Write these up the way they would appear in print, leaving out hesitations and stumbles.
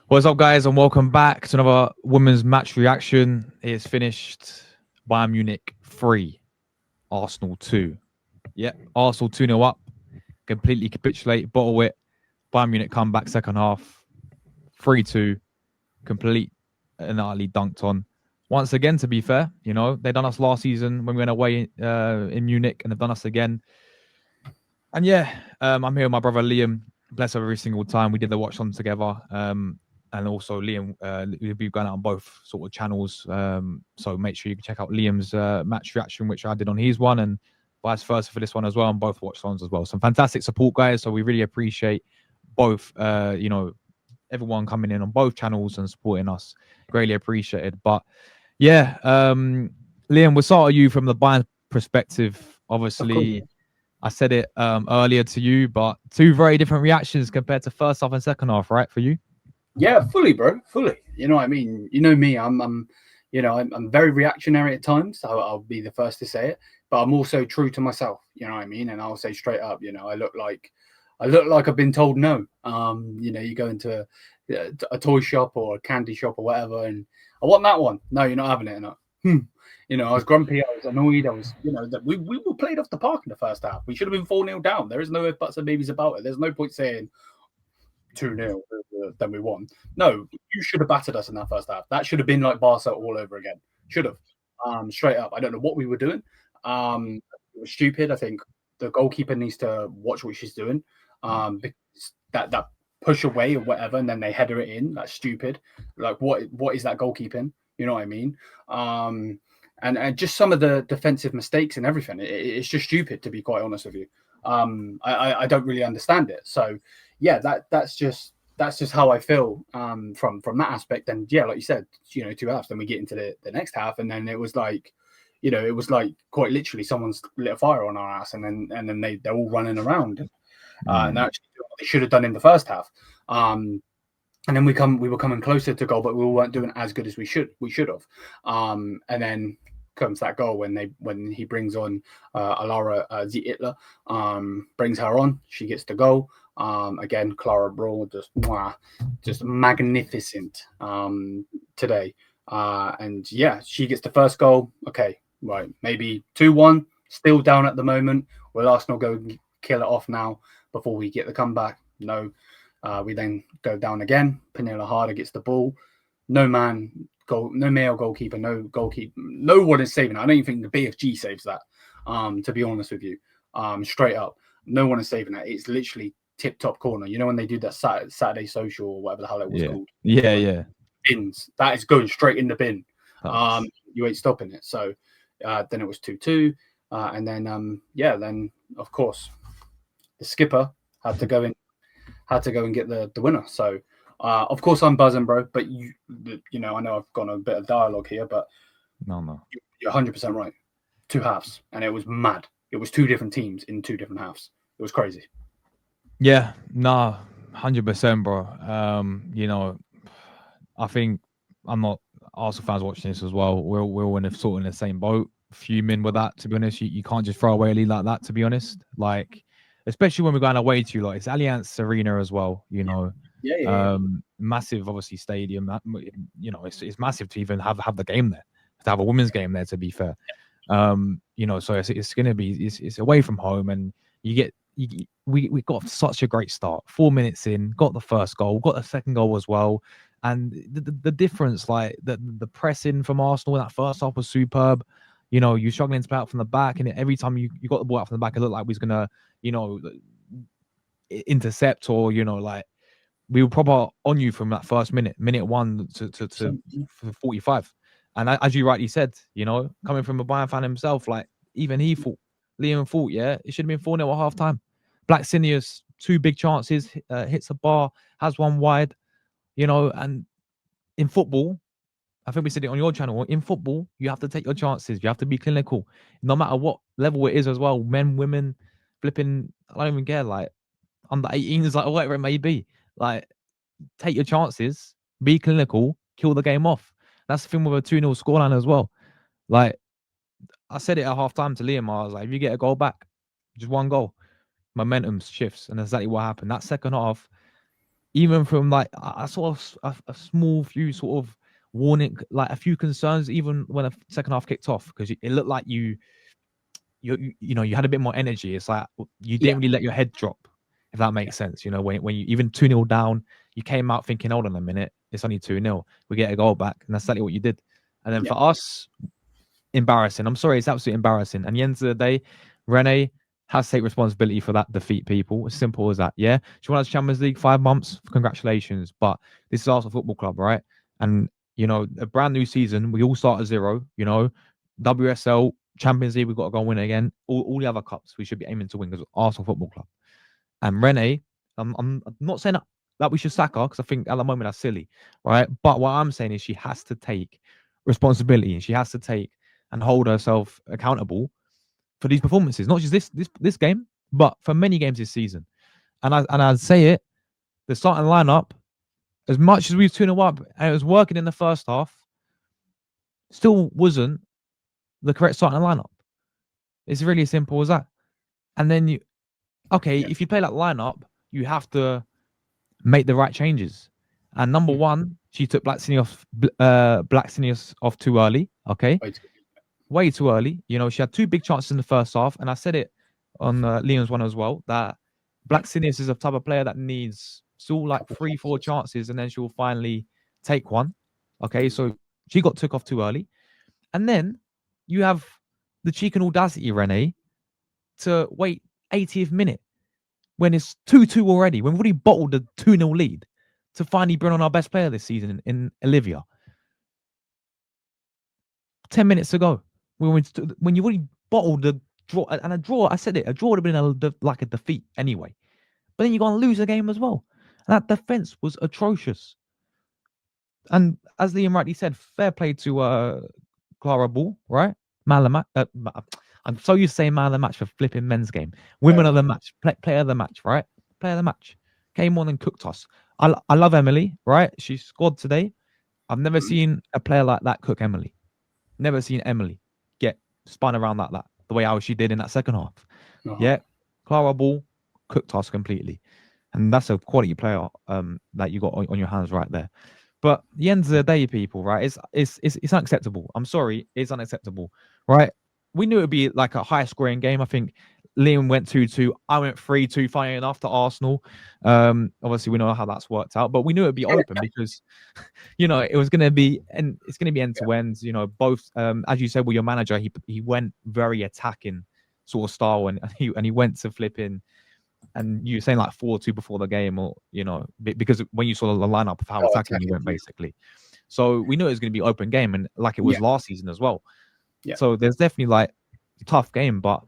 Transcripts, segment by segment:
What's up, guys, and welcome back to another women's match reaction. It's finished. Bayern Munich 3, Arsenal 2. Yep, Arsenal 2-0 up, completely capitulate, bottle it. Bayern Munich come back second half, 3-2, complete and utterly dunked on. Once again, to be fair, they've done us last season when we went away in Munich, and they've done us again. And yeah, I'm here with my brother Liam. Bless every single time. We did the watch on together. And also Liam, we'll be going out on both sort of channels. So make sure you can check out Liam's match reaction, which I did on his one, and vice versa for this one as well, on both watch ons as well. Some fantastic support, guys. So we really appreciate both, everyone coming in on both channels and supporting us. Greatly appreciated. But yeah, Liam, we'll start with you from the Bayern perspective. Obviously, I said it earlier to you, but two very different reactions compared to first half and second half, right, for you? Yeah, fully, bro, fully. You know what I mean? You know me, I'm very reactionary at times. I'll be the first to say it, but I'm also true to myself. You know what I mean? And I'll say straight up, I look like I've been told no. You go into a toy shop or a candy shop or whatever, and I want that one. No, you're not having it. No. I was grumpy. I was annoyed. I was, that we were played off the park in the first half. We should have been 4-0 down. There is no if, buts, and maybes about it. There's no point saying 2-0, then we won. No, you should have battered us in that first half. That should have been like Barca all over again. Should have. Straight up. I don't know what we were doing. It was stupid. I think the goalkeeper needs to watch what she's doing. Because that push away or whatever, and then they header it in. That's stupid. Like what is that goalkeeping? You know what I mean? And just some of the defensive mistakes and everything. It's just stupid, to be quite honest with you. I don't really understand it. So yeah, that's just how I feel from that aspect. And yeah, like you said, 2 halves. Then we get into the next half, and then it was like, it was like quite literally someone's lit a fire on our ass, and then they're all running around, and actually doing what they should have done in the first half. And then we were coming closer to goal, but we weren't doing as good as we should have. And then comes that goal when he brings on Alara Zietler, brings her on. She gets the goal. Again, Clara Brawl just magnificent today. And yeah, she gets the first goal. Okay, right, maybe 2-1. Still down at the moment. Will Arsenal go kill it off now before we get the comeback? No. We then go down again. Pernilla Harder gets the ball. No male goalkeeper, no one is saving it. I don't even think the BFG saves that, to be honest with you. Straight up, no one is saving it. It's literally tip-top corner. When they do that Saturday social or whatever the hell it was called? Yeah. Bins. That is going straight in the bin. You ain't stopping it. So then it was 2-2. And then, then, of course, the skipper had to go in. Had to go and get the winner. So, of course, I'm buzzing, bro. But I know I've gone a bit of dialogue here, but no, you're 100% right. 2 halves, and it was mad. It was 2 different teams in 2 different halves. It was crazy. Yeah, no, 100%, bro. I think I'm not Arsenal fans watching this as well. We're all in the same boat, fuming with that. To be honest, you can't just throw away a lead like that. To be honest, like, especially when we're going away to, like, it's Allianz Arena as well. Yeah. Massive, obviously, stadium. It's massive to even have the game there, to have a women's game there. To be fair, so it's gonna be it's away from home, and we got such a great start. 4 minutes in, got the first goal, got the second goal as well. And the difference, like the pressing from Arsenal in that first half was superb. You're struggling to play out from the back, and every time you got the ball out from the back, it looked like we was gonna, intercept, or like we were proper on you from that first minute 1 to 45. And as you rightly said, coming from a Bayern fan himself, like, even Liam thought, yeah, it should have been 4-0 at half time. Black Sinius, 2 big chances, hits a bar, has one wide. And in football, I think we said it on your channel, in football, you have to take your chances. You have to be clinical, no matter what level it is as well. Men, women, flipping, I don't even care, like, under 18s, like, whatever it may be. Like, take your chances, be clinical, kill the game off. That's the thing with a 2-0 scoreline as well. Like, I said it at half time to Liam, I was like, if you get a goal back, just one goal, momentum shifts. And that's exactly what happened. That second half, even from like I saw a small few sort of warning, like a few concerns, even when the second half kicked off, because it looked like you know you had a bit more energy. It's like you Yeah, didn't really let your head drop, if that yeah, makes sense. You know, when you even 2-0 down, you came out thinking, hold on a minute, it's only 2-0. We get a goal back, and that's exactly what you did. And then yeah. for us, embarrassing. I'm sorry, it's absolutely embarrassing. And at the end of the day, Renee has to take responsibility for that defeat, people. As simple as that. Yeah. She won us Champions League 5 months. Congratulations. But this is Arsenal Football Club, right? And you know, a brand new season. We all start at zero, you know. WSL, Champions League, we've got to go and win it again. All the other cups we should be aiming to win because Arsenal Football Club. And Renee, I'm not saying that we should sack her because I think at the moment that's silly, right? But what I'm saying is she has to take responsibility and she has to take and hold herself accountable for these performances, not just this game, but for many games this season. And I'd say it, the starting lineup, as much as we was tuning up and it was working in the first half, still wasn't the correct starting lineup. It's really as simple as that. And then okay, Yeah. if you play that lineup, you have to make the right changes. And number Mm. one, she took Black Sinius off too early. Okay, Wait, way too early. You know, she had two big chances in the first half, and I said it on Leon's one as well that yeah, Black Sinius is a type of player that needs still like couple three, four chances. chances, and then she'll finally take one. Okay, so she got took off too early, and then you have the cheek and audacity, Renee, to wait 80th minute when it's 2-2 already, when we've already bottled the 2-0 lead, to finally bring on our best player this season in Olivia. 10 minutes ago, when you've already bottled the draw, and a draw, I said it, a draw would have been like a defeat anyway. But then you're going to lose a game as well. And that defense was atrocious. And as Liam rightly said, fair play to Clara Ball, right? Man of the match. I'm so used to saying man of the match for flipping men's game. Fair Women of enough. the match, player of the match, right? Player of the match. Came on and cooked us. I love Emily, right? She scored today. I've never Mhm. seen a player like that cook Emily. Never seen Emily get spun around like that, the way how she did in that second half. Uh-huh. Yeah, Clara Ball cooked us completely, and that's a quality player that you got on your hands right there. But at the end of the day, people, right? It's unacceptable. I'm sorry, it's unacceptable, right? We knew it'd be like a high scoring game. I think Liam went 2-2. I went 3-2. Funny enough to Arsenal. Obviously we know how that's worked out, but we knew it'd be open because you know it was going to be, and it's going to be end Yeah. to end. You know, both as you said, with your manager, he went very attacking sort of style, and he went to flipping. And you were saying like 4-2 before the game, or you know, because when you saw the lineup of how Oh, attacking you attacking went, you. basically, so we knew it was going to be open game, and like it was Yeah, last season as well. yeah, So there's definitely like a tough game, but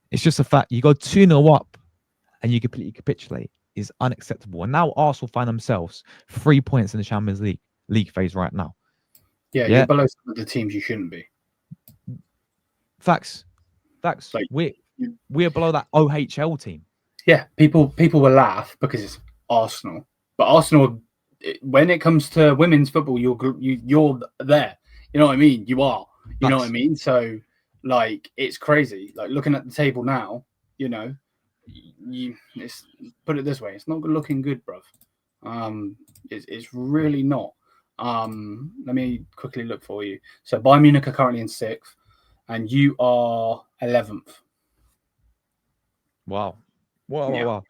it's just a fact you go 2-0 up and you completely capitulate is unacceptable. And now Arsenal find themselves 3 points in the Champions League phase right now. yeah. You're Yeah, below some of the teams you shouldn't be. facts, facts. Like, We're below that OHL team. yeah, people will laugh because it's Arsenal, but Arsenal, when it comes to women's football, you're there. You know what I mean? You are. You know what I Facts. mean? So, like, it's crazy. Like looking at the table now, you know, it's put it this way, it's not looking good, bruv. It's really not. Let me quickly look for you. So Bayern Munich are currently in sixth, and you are 11th. Wow. Wow, wow, Yeah. wow.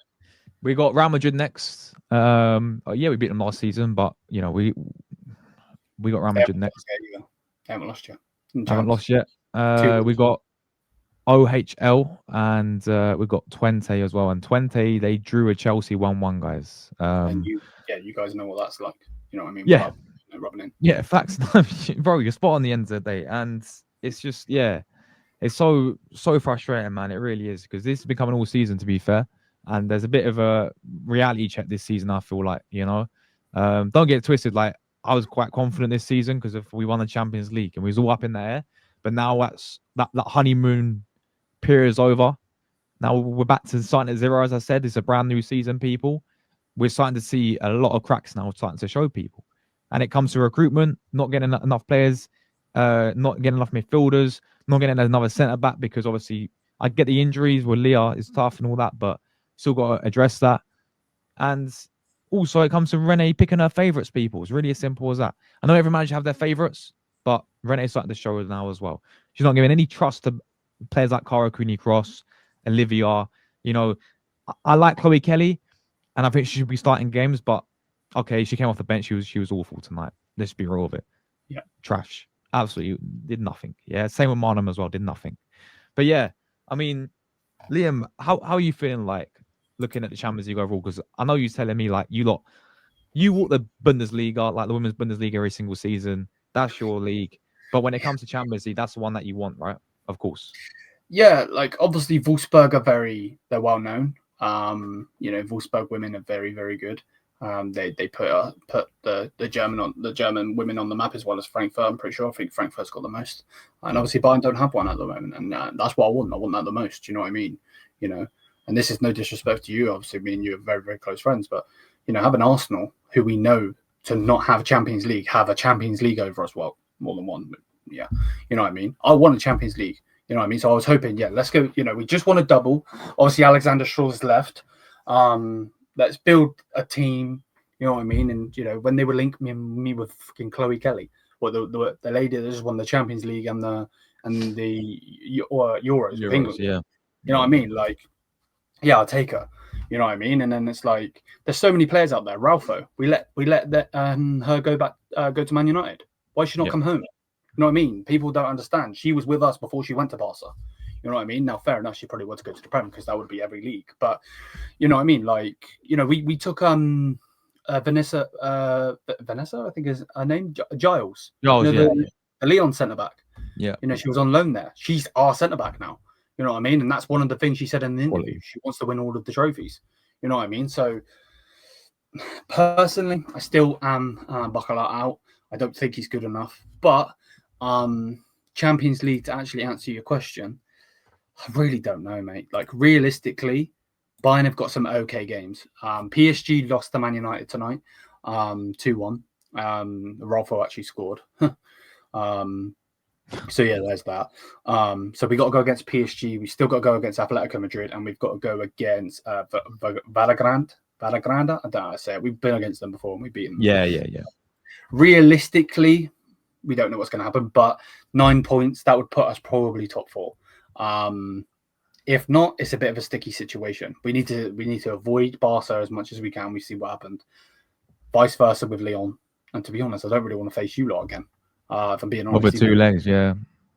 We got Real Madrid next. Yeah, we beat them last season, but you know, we got Real They Madrid haven't next. lost yet either. They haven't lost yet. In Haven't champs. lost yet. Two We wins. got OHL and we've got Twente as well. And Twente, they drew a Chelsea 1-1, guys. And you guys know what that's like. You know what I mean? Yeah, Without rubbing in. yeah, facts. Bro, you're spot on the end of the day. And it's just, yeah, it's so frustrating, man. It really is, because this is becoming all season, to be fair. And there's a bit of a reality check this season, I feel like, you know. Don't get it twisted. Like, I was quite confident this season because if we won the Champions League and we was all up in the air. But now that honeymoon period is over. Now we're back to starting at zero. As I said, it's a brand new season, people. We're starting to see a lot of cracks now starting to show people. And it comes to recruitment, not getting enough players, not getting enough midfielders, not getting another centre back, because obviously I get the injuries with Leah is tough and all that, but still got to address that. And also it comes to Renee picking her favourites, people. It's really as simple as that. I know every manager have their favourites, but Renee's starting to show us now as well. She's not giving any trust to players like Cara Cooney-Cross, Olivia. You know, I like Chloe Kelly, and I think she should be starting games, but okay, she came off the bench. She was awful tonight. Let's be real with it. Yeah. Trash. Absolutely did nothing. Yeah. Same with Marnham as well. Did nothing. But yeah, I mean, Liam, how are you feeling like looking at the Champions League overall? Because I know you're telling me like you walk the Bundesliga, like the women's Bundesliga every single season. That's your league. But when it comes to Champions League, that's the one that you want, right? Of course. Yeah, like obviously Wolfsburg are they're well known. You know, Wolfsburg women are very, very good. They put the German women on the map as well as Frankfurt. I'm pretty sure. I think Frankfurt's got the most, and obviously Bayern don't have one at the moment, and that's what I want. I want that the most. You know what I mean? You know, and this is no disrespect to you. Obviously, me and you are very, very close friends, but you know, having Arsenal, who we know to not have Champions League, have a Champions League over us. Well, more than one. But yeah, you know what I mean? I want a Champions League. You know what I mean? So I was hoping, yeah, let's go. You know, we just want a double. Obviously, Alexander Stroll's left. Let's build a team. You know what I mean? And you know, when they were linking me with fucking Chloe Kelly, or the lady that just won the Champions League and the Euros with England. Yeah. You know what I mean? Like, yeah, I'll take her. You know what I mean? And then it's like there's so many players out there. Ralpho, we let her go to Man United. Why should she not come home? You know what I mean? People don't understand. She was with us before she went to Barca. You know what I mean? Now, fair enough, she probably would go to the Prem because that would be every league. But you know what I mean? Like, you know, we took Vanessa, I think is her name, Giles. Giles, you know, the Leon centre back. Yeah. You know, she was on loan there. She's our centre back now. You know what I mean? And that's one of the things she said in the interview. She wants to win all of the trophies. You know what I mean? So personally, I still am Bacala out. I don't think he's good enough. But Champions League, to actually answer your question, I really don't know, mate. Like realistically, Bayern have got some okay games. PSG lost to Man United tonight, 2-1. Rolfo actually scored. So yeah, there's that. So we got to go against PSG. We still got to go against Atletico Madrid, and we've got to go against Vallegrande. I don't know how to say it. We've been against them before and we've beaten them. Yeah. Realistically, we don't know what's going to happen, but 9 points, that would put us probably top 4. If not, it's a bit of a sticky situation. We need to avoid Barca as much as we can. We see what happened. Vice versa with Lyon. And to be honest, I don't really want to face you lot again. If I'm being honest. Over 2 legs, yeah.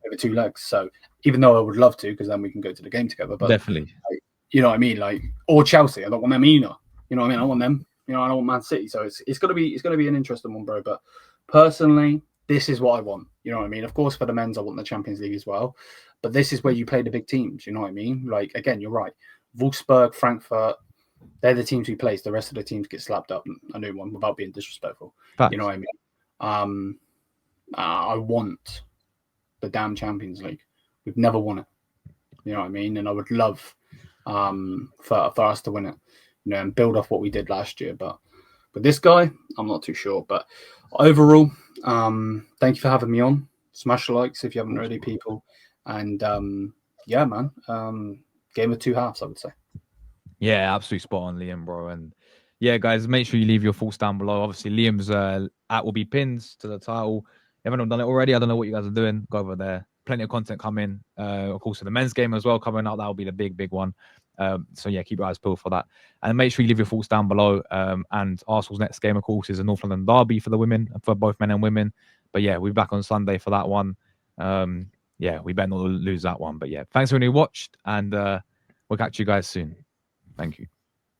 Over 2 legs. So even though I would love to, because then we can go to the game together. But definitely. Like, you know what I mean? Like, or Chelsea. I don't want them either. You know what I mean? I want them. You know, I don't want Man City. So it's gonna be an interesting one, bro. But personally, this is what I want. You know what I mean? Of course, for the men's, I want the Champions League as well. But this is where you play the big teams. You know what I mean? Like, again, you're right. Wolfsburg, Frankfurt, they're the teams we place. The rest of the teams get slapped up. A new one without being disrespectful. Facts. You know what I mean? I want the damn Champions League. We've never won it. You know what I mean? And I would love for us to win it. You know, and build off what we did last year. But with this guy, I'm not too sure. But overall, thank you for having me on. Smash the likes if you haven't already, people. And yeah, man, game of 2 halves, I would say. Yeah, absolutely spot on, Liam, bro. And yeah, guys, make sure you leave your thoughts down below. Obviously, Liam's at will be pinned to the title. If you haven't done it already, I don't know what you guys are doing. Go over there. Plenty of content coming. Of course, for the men's game as well coming out. That will be the big one. So yeah, keep your eyes peeled for that. And make sure you leave your thoughts down below. And Arsenal's next game, of course, is a North London derby for the women, for both men and women. But yeah, we'll be back on Sunday for that one. Yeah, we better not lose that one. But yeah, thanks for everyone who watched, and we'll catch you guys soon. Thank you.